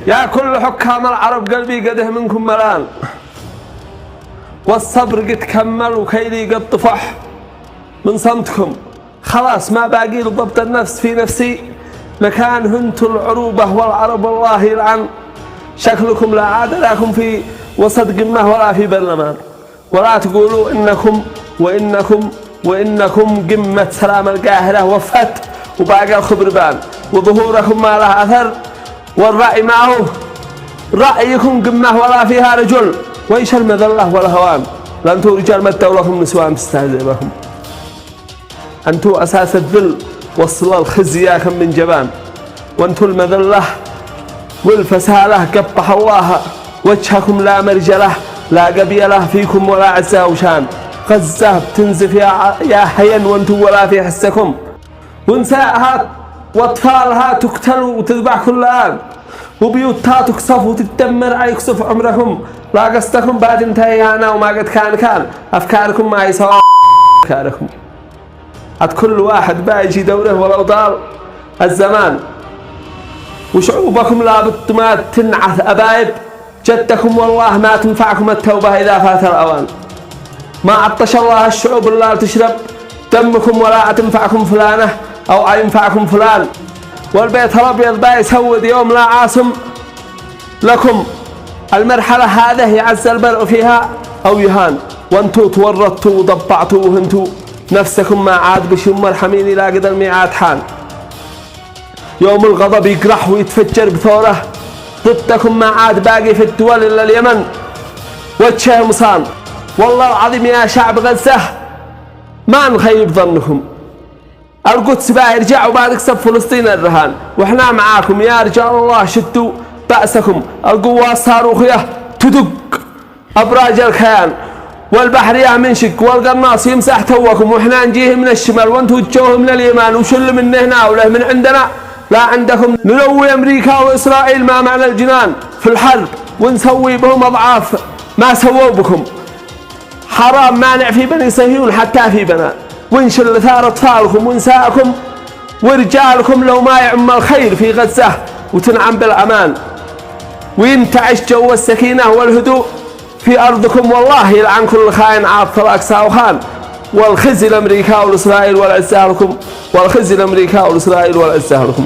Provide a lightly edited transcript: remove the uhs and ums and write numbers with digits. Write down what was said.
يا كل حكام العرب قلبي قده منكم ملان، والصبر قد كمل وكيدي قد طفح من صمتكم. خلاص ما باقي لضبط النفس في نفسي مكان، هنتوا العروبة والعرب الله يلعن. شكلكم لا عاد لكم في وسط قمة ولا في برلمان، ولا تقولوا وإنكم قمة سلام القاهرة وفت وباقي الخبر بان، وظهوركم ما له أثر والرأي معه رأيكم قمة ولا فيها رجل. وإيش المذلة والهوان، لأنتوا رجال مدوا لكم نسوان تستهزئ بهم. أنتوا أساس الذل وصل الخزياكم من جبان، وأنتوا المذلة والفسالة قبح الله وجهكم لا مرجله لا قبيله فيكم ولا عزة وشان. غزة بتنزف يا حين وانتوا ولا في حسكم، ونساءها واطفالها تقتل وتذبح كل آن، وبيوتها تقصف وتدمر يقصف عمركم. لا قصدكم بعد انتهي أنا وما قد كان أفكاركم ما يسوى أفكاركم. عد كل واحد بايجي دوره ولو طال الزمان، وشعوبكم لابد ما تنعث أبايب. جدكم والله ما تنفعكم التوبة إذا فات الأوان. ما عطش الله الشعوب إلا تشرب دمكم، ولا تنفعكم فلانة أو ينفعكم فلان. والبيت الأبيض بيسود يوم لا عاصم لكم. المرحلة هذه يعز المرء فيها أو يهان، وانتوا تورطتوا وضبعتوا وهنتوا نفسكم ما عاد بشم مرحمين إلى قد الميعاد حان. يوم الغضب يقرح ويتفجر بثوره ضدكم ما عاد باقي في الدول إلا اليمن وجه مصان. والله العظيم يا شعب غزة ما نخيب ظنكم، القدس يرجع وبعد كسب فلسطين الرهان، واحنا معاكم يا رجال الله. شدوا بأسكم، القوة الصاروخية تدق أبراج الكيان، والبحرية منشق والقناص يمسح توكم، واحنا نجيه من الشمال وانتوا تجوه من اليمن، وشل من هنا وله من عندنا لا عندكم. نلوي أمريكا وإسرائيل ما معنى الجنان في الحرب، ونسوي بهم أضعاف ما سووا بكم. حرام مانع في بني صهيون حتى في بنات، ونشل ثار أطفالكم ونساءكم ورجالكم لو ما يعم الخير في غزة وتنعم بالأمان، وينتعش جو السكينة والهدوء في أرضكم. والله يلعن كل خاين عاطل الأقصى وخان، والخزي لأمريكا والإسرائيل والعزة لكم، والخزي لأمريكا والإسرائيل والعزة لكم.